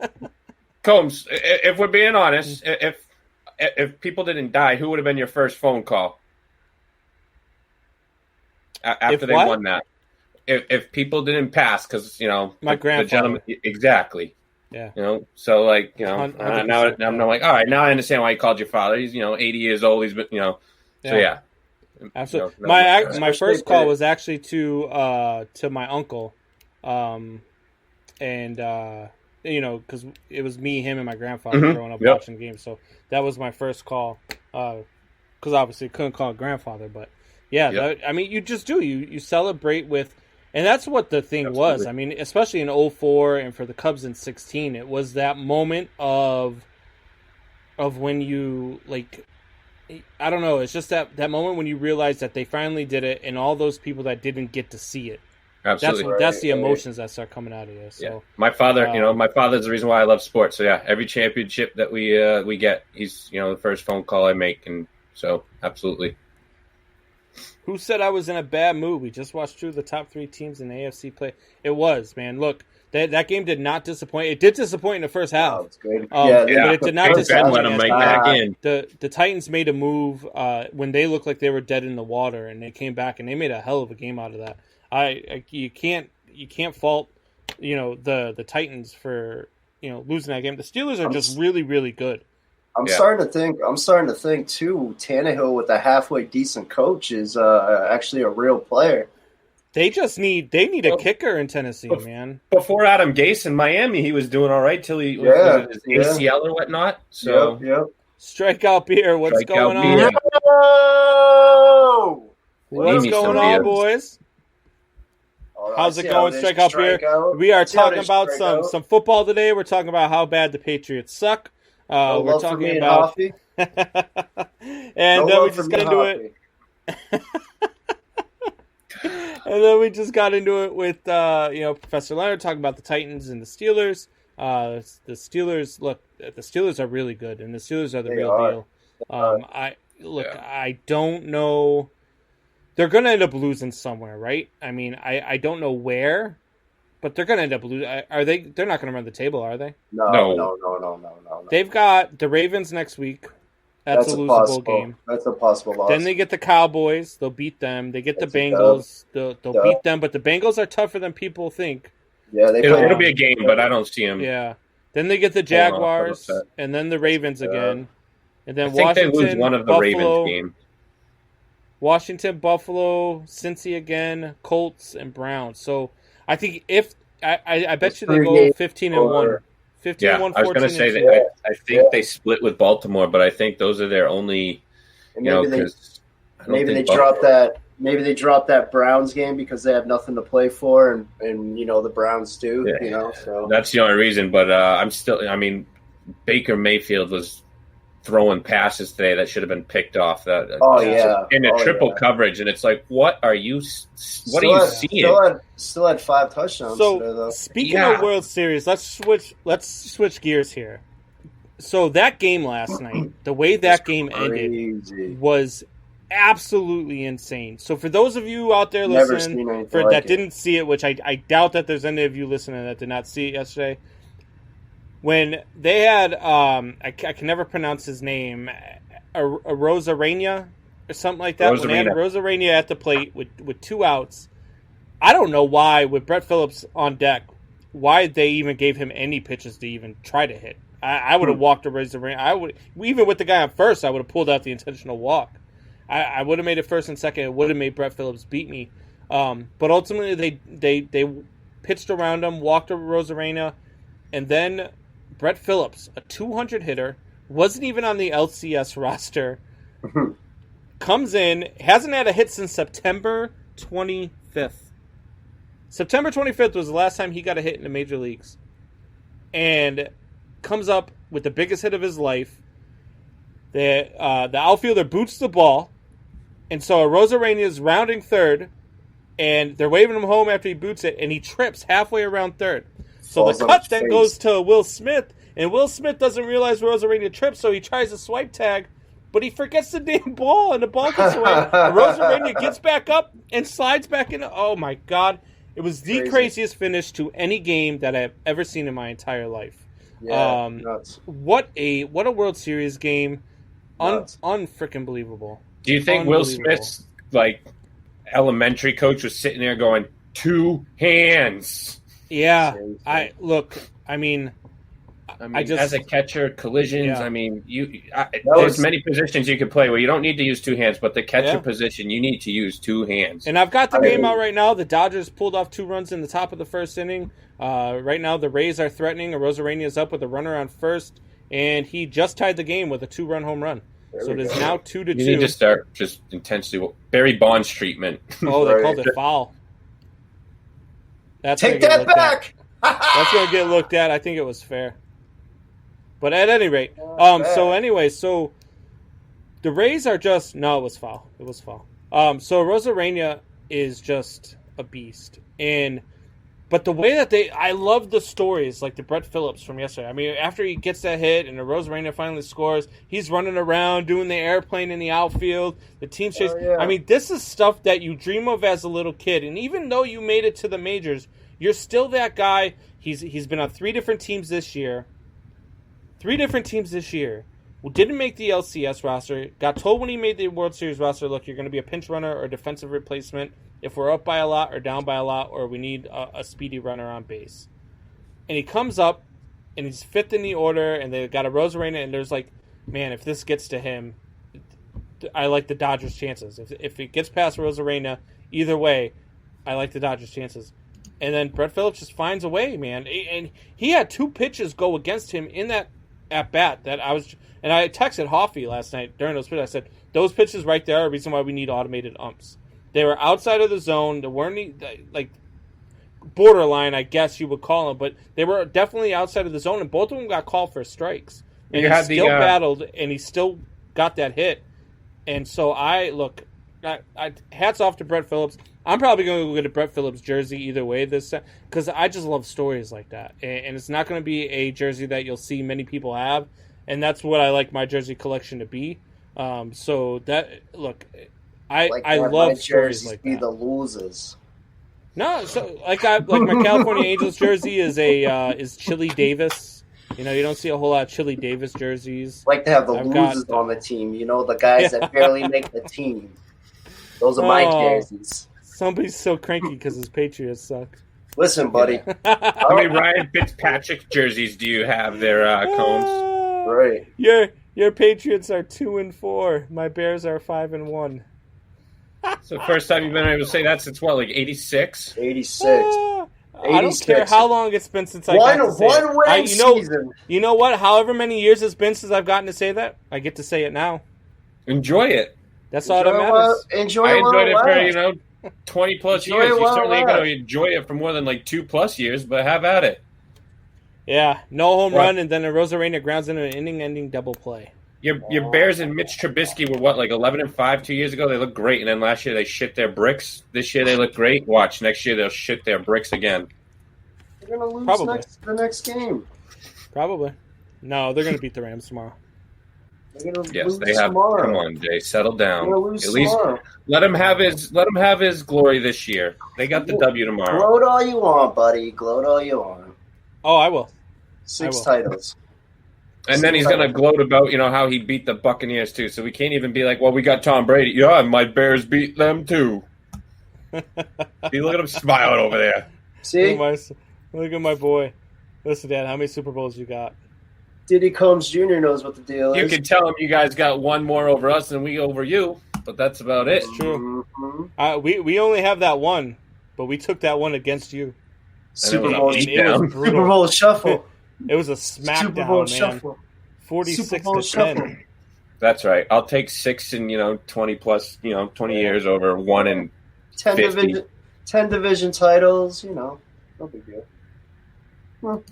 Combs, if we're being honest, if people didn't die, who would have been your first phone call after they won that? If people didn't pass, because my grandfather, the gentleman, exactly, yeah, so now I'm like, all right, now I understand why he called your father. He's 80 years old. He's been so yeah, absolutely. My first call was actually to my uncle, and because it was me, him, and my grandfather growing up Yep. watching games. So that was my first call. Because obviously couldn't call it grandfather, but yeah, Yep. you just do. You celebrate with, and that's what the thing was. Absolutely. I mean, especially in 04 and for the Cubs in 16, it was that moment of when you, like, I don't know, it's just that moment when you realize that they finally did it, and all those people that didn't get to see it. Absolutely. That's the emotions that start coming out of you. So Yeah. My father, my father's the reason why I love sports. So yeah, every championship that we get, he's the first phone call I make, and so absolutely. Who said I was in a bad mood? We just watched through the top 3 teams in AFC play. It was, man. Look, that game did not disappoint. It did disappoint in the first half. Oh, it's good. But it did not Ben disappoint. let him right back in. The Titans made a move when they looked like they were dead in the water, and they came back and they made a hell of a game out of that. You can't fault the Titans for losing that game. The Steelers are just really, really good. I'm starting to think too. Tannehill with a halfway decent coach is actually a real player. They need a kicker in Tennessee, man. Before Adam Gase in Miami, he was doing all right till he was his ACL or whatnot. So yep. Strikeout beer, what's going on? beer. No! What's going on, boys? How's it going, Strikeout beer? We are talking about some football today. We're talking about how bad the Patriots suck. We're talking about, and then we just got into it. And then we just got into it with Professor Leonard talking about the Titans and the Steelers. The Steelers are really good, and the Steelers are the real deal. I don't know. They're going to end up losing somewhere, right? I mean, I don't know where, but they're going to end up losing. Are they? They're not going to run the table, are they? No. They've got the Ravens next week. That's a losable game. That's a possible loss. Then they get the Cowboys. They'll beat them. They get the Bengals. They'll beat them, but the Bengals are tougher than people think. Yeah, it'll be a game, but I don't see them. Yeah. Then they get the Jaguars, and then the Ravens again, and then I think Washington. they lose one of the Buffalo, Ravens games. Washington, Buffalo, Cincy again, Colts, and Browns. So I think I bet you they go 15-1. 15-1, I was going to say that I think they split with Baltimore, but I think those are their only. Maybe they drop that. Maybe they drop that Browns game because they have nothing to play for, and the Browns do. Yeah. So that's the only reason. But I'm still. I mean, Baker Mayfield was throwing passes today that should have been picked off. In a triple coverage, and it's like, what are you? What are you seeing? Still had 5 touchdowns. So today, though. Speaking of World Series, let's switch gears here. So that game last night, the way that game ended was absolutely insane. So for those of you out there listening that didn't see it, which I doubt that there's any of you listening that did not see it yesterday, when they had I can never pronounce his name, Arozarena or something like that. When they had Arozarena at the plate with 2 outs, I don't know why, with Brett Phillips on deck, why they even gave him any pitches to even try to hit. I would have walked Arozarena. Even with the guy on first, I would have pulled out the intentional walk. I would have made it first and second. It would have made Brett Phillips beat me. But ultimately, they pitched around him, walked Arozarena, and then Brett Phillips, a 200 hitter, wasn't even on the LCS roster, comes in, hasn't had a hit since September 25th. September 25th was the last time he got a hit in the major leagues. And comes up with the biggest hit of his life. The outfielder boots the ball, and so Arozarena is rounding third, and they're waving him home after he boots it, and he trips halfway around third. So the cut then goes to Will Smith, and Will Smith doesn't realize Arozarena trips, so he tries to swipe tag, but he forgets the damn ball, and the ball gets away. Arozarena gets back up and slides back in. Oh, my God. It was the craziest finish to any game that I've ever seen in my entire life. Yeah, what a World Series game. Unfreaking believable. Do you think Will Smith's elementary coach was sitting there going, 2 hands? Yeah. I mean, as a catcher, collisions. Yeah. I mean, there's many positions you could play where you don't need to use two hands, but the catcher position, you need to use two hands. And I've got the game out right now. The Dodgers pulled off 2 runs in the top of the first inning. Right now, the Rays are threatening. Arozarena is up with a runner on first, and he just tied the game with a 2-run home run. So it is now 2-2. You need to start just intensely Barry Bonds treatment. Oh, they called it foul. Take that back. That's going to get looked at. I think it was fair. But at any rate, so the Rays are just it was foul. It was foul. So Arozarena is just a beast, but the way that I love the stories like the Brett Phillips from yesterday. I mean, after he gets that hit and Arozarena finally scores, he's running around doing the airplane in the outfield. The team's chase. Yeah. I mean, this is stuff that you dream of as a little kid, and even though you made it to the majors, you're still that guy. He's been on 3 different teams this year. 3 different teams this year. Didn't make the LCS roster. Got told when he made the World Series roster, look, you're going to be a pinch runner or defensive replacement if we're up by a lot or down by a lot or we need a speedy runner on base. And he comes up, and he's 5th in the order, and they got Arozarena, and there's like, man, if this gets to him, I like the Dodgers' chances. If it gets past Arozarena, either way, I like the Dodgers' chances. And then Brett Phillips just finds a way, man. And he had 2 pitches go against him in that at-bat that I texted Hoffy last night during those pitches. I said, those pitches right there are the reason why we need automated umps. They were outside of the zone. They weren't, like, borderline, I guess you would call them, but they were definitely outside of the zone, and both of them got called for strikes. And he still battled, and he still got that hit. And so hats off to Brett Phillips. I'm probably going to go get a Brett Phillips jersey either way this because I just love stories like that. And it's not going to be a jersey that you'll see many people have, and that's what I like my jersey collection to be. So that I love stories like that. Be the losers. No, so my California Angels jersey is Chili Davis. You know, you don't see a whole lot of Chili Davis jerseys. Like to have the losers on the team. You know, the guys that barely make the team. Those are my jerseys. Somebody's so cranky because his Patriots suck. Listen, buddy. How many Ryan Fitzpatrick jerseys do you have there, Combs? Right. Your Patriots are 2-4. My Bears are 5-1. So first time you've been able to say that since what, like 86? 86. I don't care how long it's been since I got to say one winning season. You know what? However many years it's been since I've gotten to say that, I get to say it now. Enjoy it. All that matters. I enjoyed it for 20 plus years. You certainly ain't going to enjoy it for more than like 2+ years, but have at it. Yeah, no home run, and then Arozarena grounds into an inning-ending double play. Your Bears and Mitch Trubisky were what, like 11-5 2 years ago? They looked great, and then last year they shit their bricks. This year they look great. Watch, next year they'll shit their bricks again. They're going to lose the next game. Probably. No, they're going to beat the Rams tomorrow. Yes, they have. Tomorrow. Come on, Jay, settle down. At least let him have his glory this year. They got the W tomorrow. Gloat all you want, buddy. Gloat all you want. Oh, I will. 6 titles. And then he's going to gloat about, how he beat the Buccaneers too. So we can't even be like, well, we got Tom Brady. Yeah, my Bears beat them too. See, look at him smiling over there. See? Look at my boy. Listen, Dad, how many Super Bowls you got? Diddy Combs Jr. knows what the deal is. You can tell him you guys got one more over us than we over you, but that's about it. It's true. Mm-hmm. We only have that one, but we took that one against you. Super Bowl shuffle. It was a smackdown, Super Bowl man. Shuffle. 46-10. That's right. I'll take 6 in 20 plus 20 years over 1 in 50. 10 division titles. No big deal.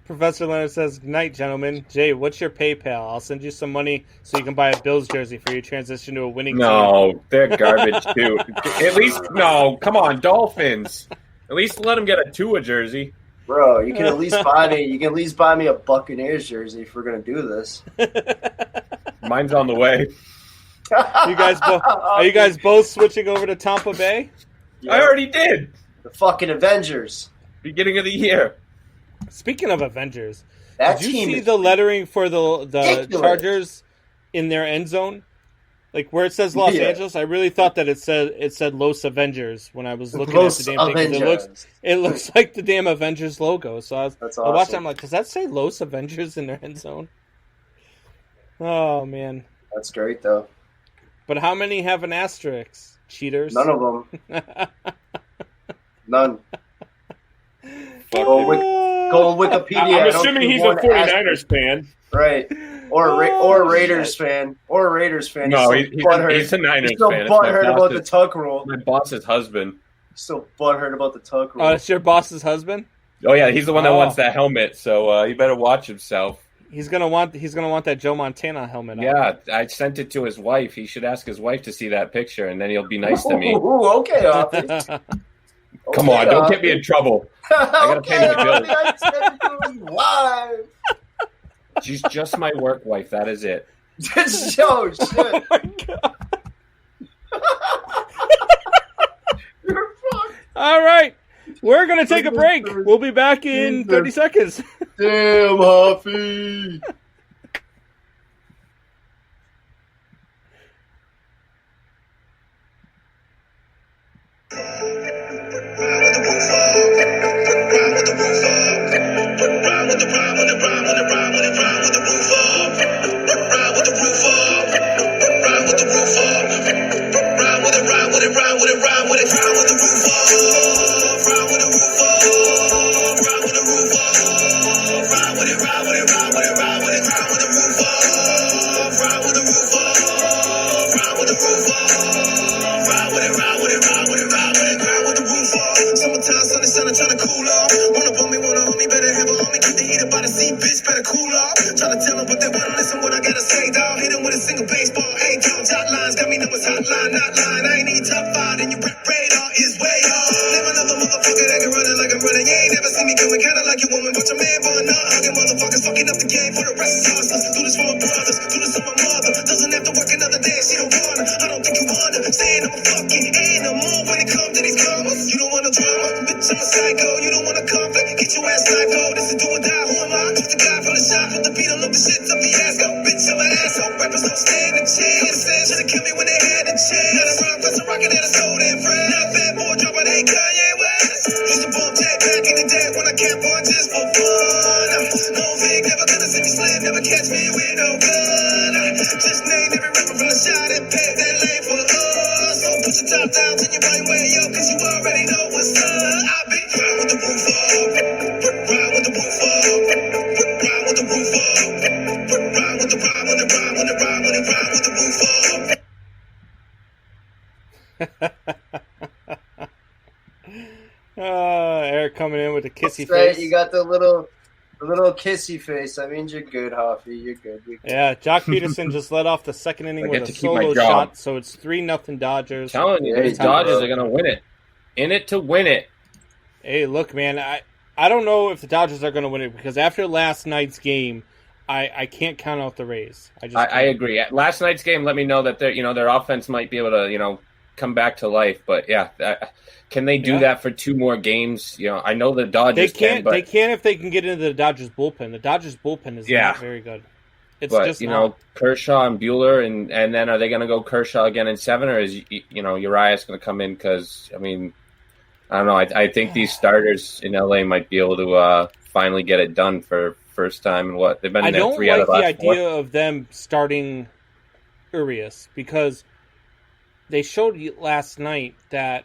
Professor Leonard says, "Good night, gentlemen. Jay, what's your PayPal? I'll send you some money so you can buy a Bills jersey for your transition to a winning team." No, they're garbage too. At least come on, Dolphins. At least let them get a Tua jersey. Bro, you can at least buy me a Buccaneers jersey if we're gonna do this. Mine's on the way. Are you guys both switching over to Tampa Bay? Yeah. I already did. The fucking Avengers. Beginning of the year. Speaking of Avengers, did you see the lettering for the Chargers in their end zone? Like where it says Los Angeles, I really thought that it said Los Avengers when I was looking at the damn thing. It looks like the damn Avengers logo. So I watched it, I'm like, does that say Los Avengers in their end zone? Oh man. That's great though. But how many have an asterisk? Cheaters? None of them. None. Go on Wikipedia. I'm assuming he's a 49ers fan. Right. Or a Raiders fan. Or a Raiders fan. No, he's a Niners fan. He's so butthurt about the tuck rule. My boss's husband. So butthurt about the tuck rule. Oh, it's your boss's husband? Oh yeah, he's the one that wants that helmet, so he better watch himself. He's gonna want that Joe Montana helmet on. Yeah, I sent it to his wife. He should ask his wife to see that picture, and then he'll be nice to me. Ooh, okay, Come on, don't get me in trouble. I gotta pay my bills. Live. She's just my work wife. That is it. Oh shit! Oh my god! You're fucked. All right, we're gonna take a break. We'll be back in 30 seconds. Damn, Huffy. Eric coming in with a kissy face. Right, you got the little kissy face. That means you're good, Hoffy. You're good. Yeah, Jock Peterson just led off the second inning with a solo shot, so it's 3-0 Dodgers. I'm telling you, the Dodgers are going to win it. In it to win it. Hey, look, man, I don't know if the Dodgers are going to win it because after last night's game, I can't count out the Rays. I agree. Last night's game let me know that their offense might be able to come back to life. But yeah, can they do that for 2 more games? I know the Dodgers can. But they can if they can get into the Dodgers bullpen. The Dodgers bullpen is not very good. It's just Kershaw and Buehler, and then are they going to go Kershaw again in 7, or is Urias going to come in? Because I don't know. I think these starters in LA might be able to finally get it done for first time in what they've been. I don't 3 out like of the the last idea 4. of them starting Urias because they showed last night that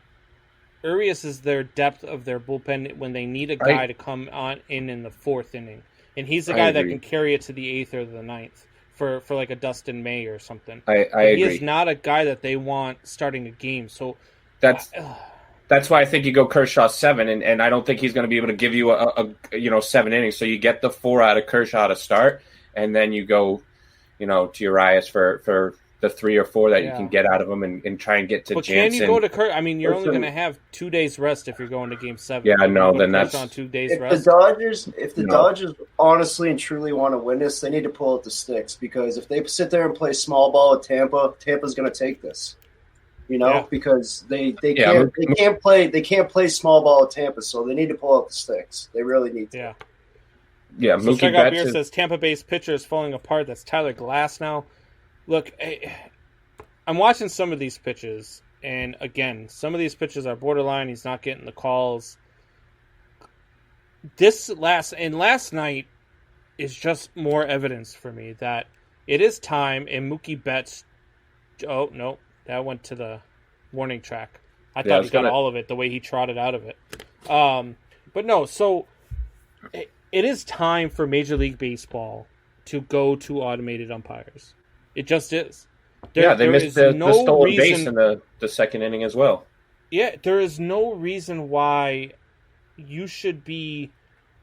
Urias is their depth of their bullpen when they need a guy to come on in the 4th inning, and he's the guy that can carry it to the 8th or the 9th for like a Dustin May or something. I agree. He is not a guy that they want starting a game. So that's why I think you go Kershaw 7, and I don't think he's going to be able to give you a 7 innings. So you get the 4 out of Kershaw to start, and then you go, to Urias for the 3 or 4 that you can get out of him and try and get to Jansen. Can you go to you're only going to have 2 days rest if you're going to Game 7. Yeah, no, then that's on 2 days rest. If the Dodgers honestly and truly want to win this, they need to pull out the sticks because if they sit there and play small ball with Tampa, Tampa's going to take this. Because they can't play small ball with Tampa, so they need to pull out the sticks. They really need to. Yeah. So Mookie Betts says Tampa Bay's pitcher is falling apart. That's Tyler Glass now. Look, I'm watching some of these pitches, and again, some of these pitches are borderline. He's not getting the calls. Last night is just more evidence for me that it is time. And Mookie Betts, oh no, that went to the warning track. I thought he got all of it the way he trotted out of it. But no, so it is time for Major League Baseball to go to automated umpires. It just is. They missed the stolen base in the second inning as well. Yeah, there is no reason why you should be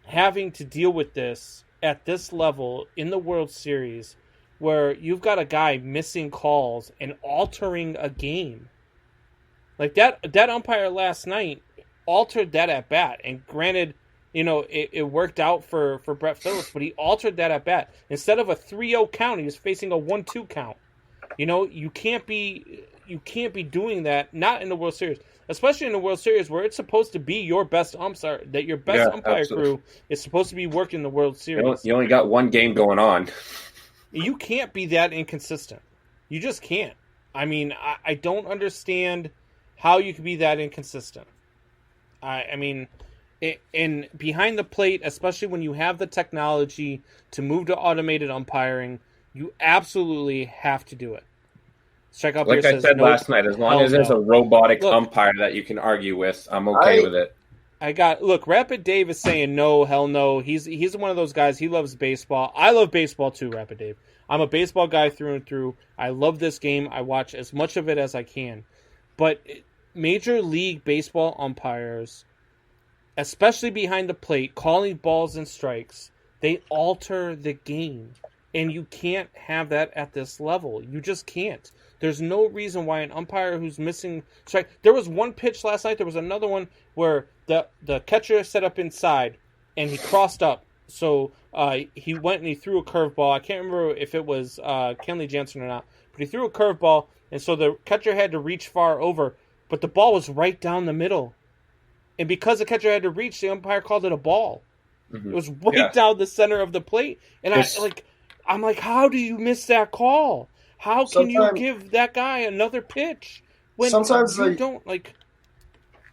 having to deal with this at this level in the World Series where you've got a guy missing calls and altering a game. Like that umpire last night altered that at bat. And granted, it worked out for Brett Phillips, but he altered that at bat. Instead of a 3-0 count, he was facing a 1-2 count. You can't be doing that, not in the World Series. Especially in the World Series where it's supposed to be your best umpire, that your best umpire crew is supposed to be working the World Series. You only got one game going on. You can't be that inconsistent. You just can't. I mean, I don't understand how you could be that inconsistent. I mean, in behind the plate, especially when you have the technology to move to automated umpiring, you absolutely have to do it. Check out like I said last night, as long as there's a robotic umpire that you can argue with, I'm okay with it. Rapid Dave is saying no, hell no. He's one of those guys. He loves baseball. I love baseball too, Rapid Dave. I'm a baseball guy through and through. I love this game. I watch as much of it as I can. But Major League Baseball umpires, especially behind the plate, calling balls and strikes, they alter the game. And you can't have that at this level. You just can't. There's no reason why an umpire who's missing strike. There was one pitch last night. There was another one where the catcher set up inside and he crossed up. So he went and he threw a curveball. I can't remember if it was Kenley Jansen or not, but he threw a curveball, and so the catcher had to reach far over, but the ball was right down the middle. And because the catcher had to reach, the umpire called it a ball. Mm-hmm. It was right down the center of the plate, and I'm like, how do you miss that call? How can you give that guy another pitch when sometimes you don't like?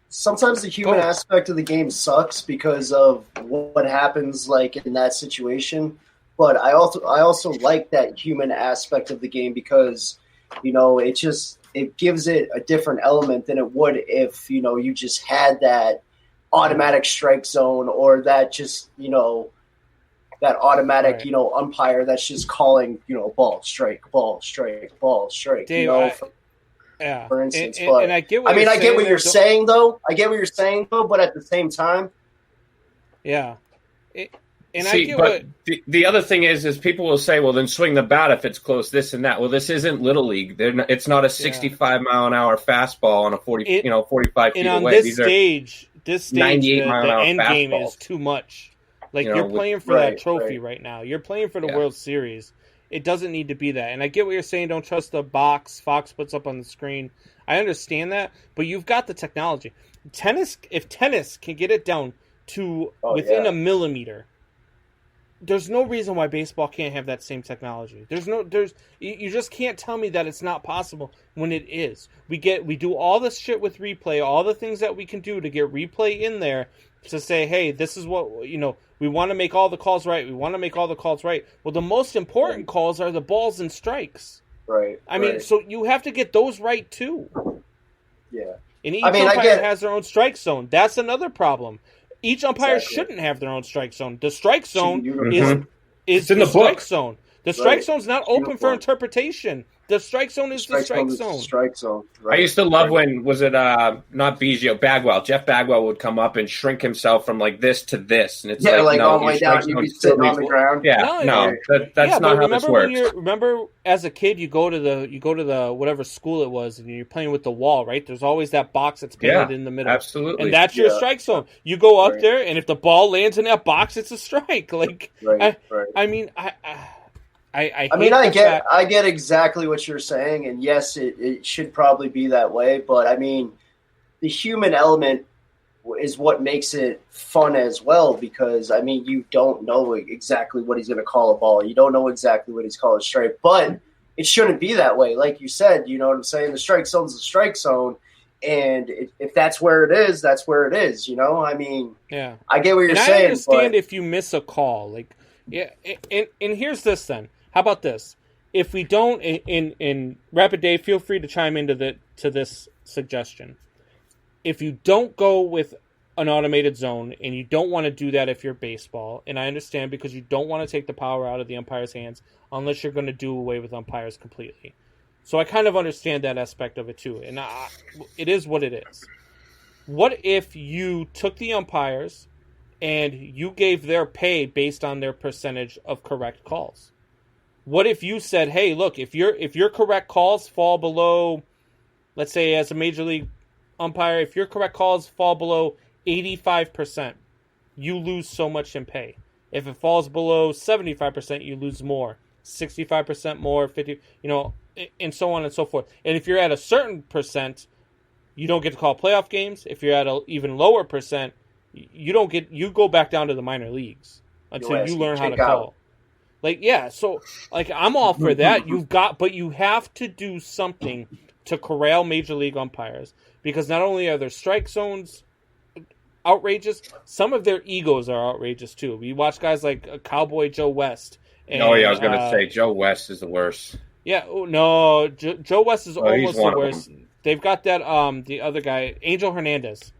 Sometimes the human aspect of the game sucks because of what happens like in that situation. But I also like that human aspect of the game because it gives it a different element than it would if you just had that automatic strike zone or that just that automatic, umpire that's just calling, ball, strike, ball, strike, ball, strike. Dave, for instance. And I get what I get what you're saying, though. But at the same time. Yeah. The other thing is people will say, well, then swing the bat if it's close, this and that. Well, this isn't Little League. It's not a 65-mile-an-hour fastball on a 45 feet and on away. This stage, the end game is too much. Like, you're playing for that trophy right now. You're playing for the World Series. It doesn't need to be that. And I get what you're saying. Don't trust the box Fox puts up on the screen. I understand that. But you've got the technology. If tennis can get it down to within a millimeter, there's no reason why baseball can't have that same technology. You just can't tell me that it's not possible when it is. We do all this shit with replay, all the things that we can do to get replay in there to say, hey, this is what, we want to make all the calls right. We want to make all the calls right. Well, the most important calls are the balls and strikes. Right. I mean, so you have to get those right too. Yeah. And each umpire has their own strike zone. That's another problem. Each umpire shouldn't have their own strike zone. The strike zone is in the strike zone. The strike zone's not open for interpretation. The strike zone is the strike zone. Strike zone. Right. I used to love when, was it not Biggio, Bagwell? Jeff Bagwell would come up and shrink himself from like this to this. And it's all the way down, you'd be sitting on the ground. Yeah, that's not how this works. Remember as a kid, you go to the whatever school it was, and you're playing with the wall, right? There's always that box that's painted in the middle. Absolutely. And that's your strike zone. You go up there, and if the ball lands in that box, it's a strike. Like, I mean, I get exactly what you're saying, and yes, it should probably be that way. But I mean, the human element is what makes it fun as well, because I mean, you don't know exactly what he's going to call a ball. You don't know exactly what he's calling a strike, but it shouldn't be that way. Like you said, you know what I'm saying? The strike zone's the strike zone. And if that's where it is, that's where it is, you know? I mean, yeah, I get what you're saying. I understand if you miss a call. Like, yeah, and here's this then. How about this? If we don't, in Rapid Dave, feel free to chime into this suggestion. If you don't go with an automated zone, and you don't want to do that if you're baseball, and I understand because you don't want to take the power out of the umpire's hands unless you're going to do away with umpires completely. So I kind of understand that aspect of it too, and it is what it is. What if you took the umpires and you gave their pay based on their percentage of correct calls? What if you said, "Hey, look, if your correct calls fall below, let's say as a major league umpire, if your correct calls fall below 85%, you lose so much in pay. If it falls below 75%, you lose more. 65% more, 50, and so on and so forth. And if you're at a certain percent, you don't get to call playoff games. If you're at an even lower percent, you go back down to the minor leagues until you learn how to call. Like, yeah, so like I'm all for that. But you have to do something to corral major league umpires, because not only are their strike zones outrageous, some of their egos are outrageous too. We watch guys like Cowboy Joe West. And, I was going to say Joe West is the worst. Yeah, no, Joe West is almost the worst. They've got that the other guy, Angel Hernandez.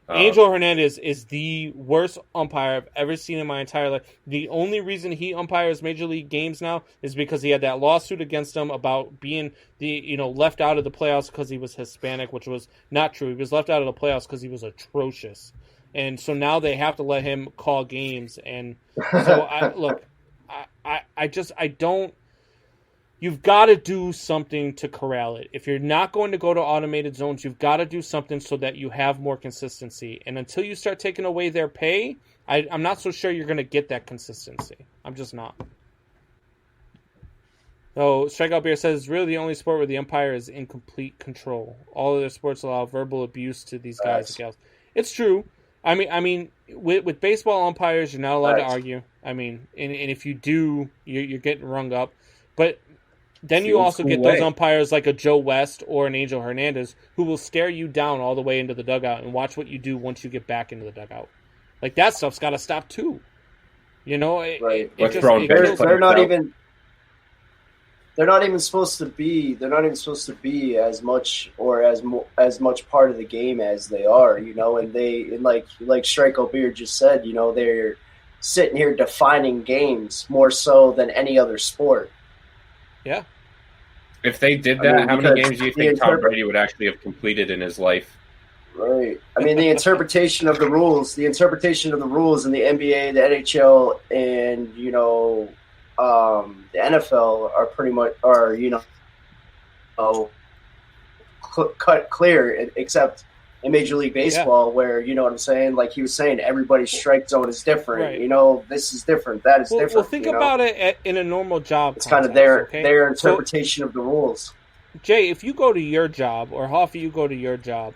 Angel Hernandez is the worst umpire I've ever seen in my entire life. The only reason he umpires major league games now is because he had that lawsuit against him about being left out of the playoffs because he was Hispanic, which was not true. He was left out of the playoffs because he was atrocious, and so now they have to let him call games. And so I don't. You've got to do something to corral it. If you're not going to go to automated zones, you've got to do something so that you have more consistency. And until you start taking away their pay, I'm not so sure you're going to get that consistency. I'm just not. So Strikeout Beer says, it's really the only sport where the umpire is in complete control. All other sports allow verbal abuse to these guys and gals. It's true. I mean, with baseball umpires, you're not allowed to argue. I mean, and if you do, you're getting rung up. But then you also get those umpires like a Joe West or an Angel Hernandez who will stare you down all the way into the dugout and watch what you do once you get back into the dugout. Like, that stuff's got to stop too. Right. They're not even supposed to be. They're not even supposed to be as much or as much part of the game as they are. And like Strikeout Beer just said. They're sitting here defining games more so than any other sport. Yeah. If they did that, how many games do you think Tom Brady would actually have completed in his life? Right. I mean, the interpretation of the rules in the NBA, the NHL, and the NFL are pretty much cut clear, except in Major League Baseball, where, you know what I'm saying? Like he was saying, everybody's strike zone is different. Right. This is different. That is different. Well, think about it in a normal job. It's kind of their interpretation of the rules. Jay, if you go to your job, or Hoffy, you go to your job,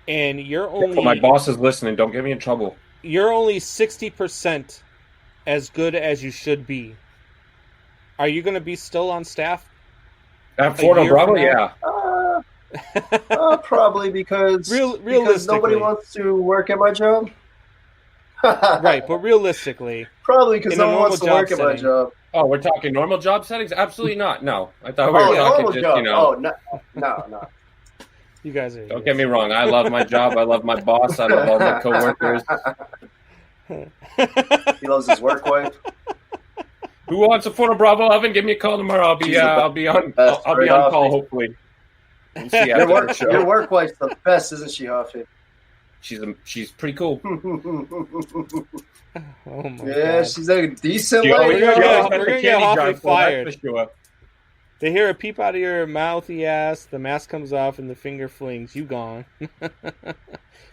and you're only... My boss is listening. Don't get me in trouble. You're only 60% as good as you should be. Are you going to be still on staff? At Fort Bravo, yeah. Probably because nobody wants to work at my job. Right, but realistically, probably because no one wants to work at my job. Oh, we're talking normal job settings? Absolutely not. No, I thought we were talking just job. Oh, no. You guys are. Don't get me wrong. I love my job. I love my boss. I love all my coworkers. He loves his work wife. Who wants a Fort Bravo oven? Give me a call tomorrow. I'll be on call hopefully. We'll see your work wife's the best, isn't she, Huffy? She's pretty cool. Oh my God. She's a decent lady. We're gonna get Hoffy fired. Sure. They hear a peep out of your mouthy ass, the mask comes off, and the finger flings. You gone.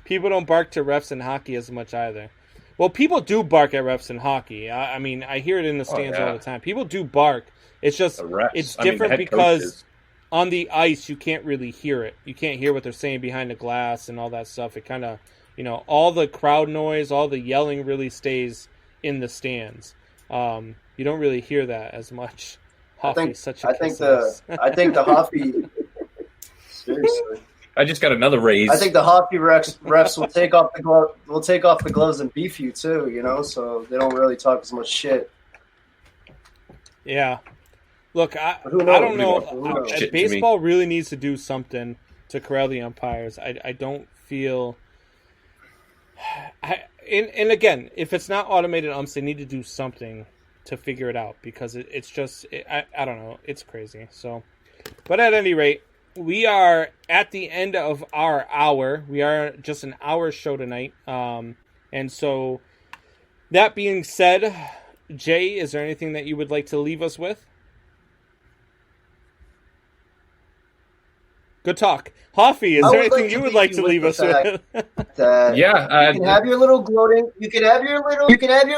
People don't bark to refs in hockey as much either. Well, people do bark at refs in hockey. I mean, I hear it in the stands all the time. People do bark. It's just it's different because coaches. On the ice you can't really hear it. You can't hear what they're saying behind the glass and all that stuff. It kind of, all the crowd noise, all the yelling really stays in the stands. You don't really hear that as much. Hoffy's such a I think kiss the ass. I think the Hoffy. Seriously, I just got another raise. I think the Hoffy refs will take off the gloves and beef you too. You know, so they don't really talk as much shit. Yeah. Look, I But who knows? don't know. Who knows? Shit to Baseball really needs to do something to corral the umpires. I don't feel. And again, if it's not automated umps, they need to do something to figure it out because it's just I don't know, it's crazy. So, but at any rate, we are at the end of our hour. We are just an hour show tonight, and so that being said, Jay, is there anything that you would like to leave us with? Good talk. Hoffy, is there anything you would like to leave us with? Yeah, you can have your little gloating. You can have your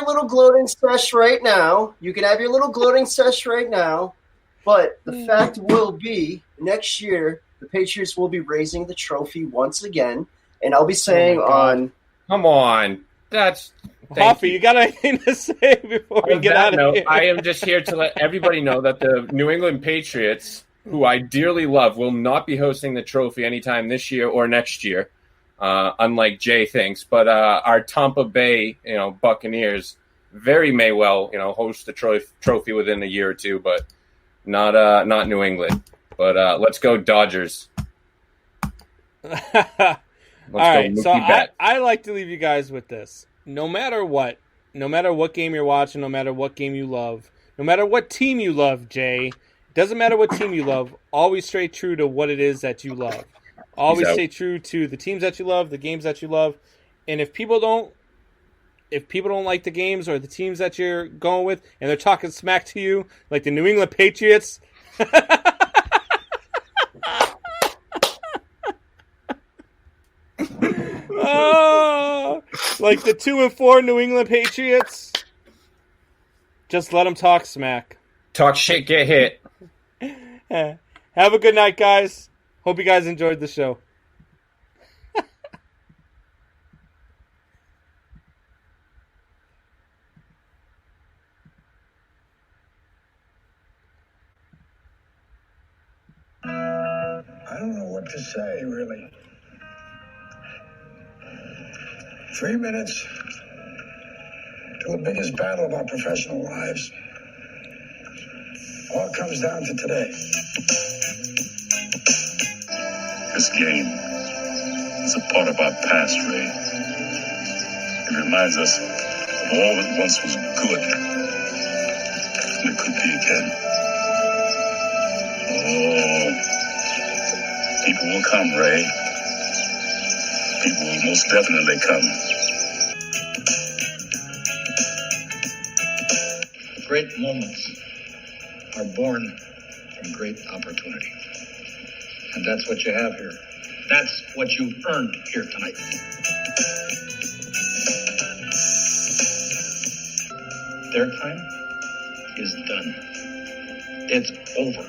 little gloating sesh right now. You can have your little gloating sesh right now. But the fact will be, next year the Patriots will be raising the trophy once again, and I'll be saying come on, that's Hoffy, you got anything to say before we get out of here? I am just here to let everybody know that the New England Patriots, who I dearly love, will not be hosting the trophy anytime this year or next year, unlike Jay thinks. But our Tampa Bay, Buccaneers, very may well, host the trophy within a year or two, but not New England. But let's go Dodgers. All right, so I like to leave you guys with this. No matter what game you're watching, no matter what game you love, no matter what team you love, Jay, doesn't matter what team you love, always stay true to what it is that you love. Always stay true to the teams that you love, the games that you love. And if people don't like the games or the teams that you're going with and they're talking smack to you, like the New England Patriots, like the 2-4 New England Patriots, just let them talk smack. Talk shit, get hit. Have a good night, guys. Hope you guys enjoyed the show. I don't know what to say, really. 3 minutes to the biggest battle of our professional lives. All comes down to today. This game is a part of our past, Ray. It reminds us of all that once was good, and it could be again. Oh, people will come, Ray. People will most definitely come. Great moments are born from great opportunity. And that's what you have here. That's what you've earned here tonight. Their time is done. It's over.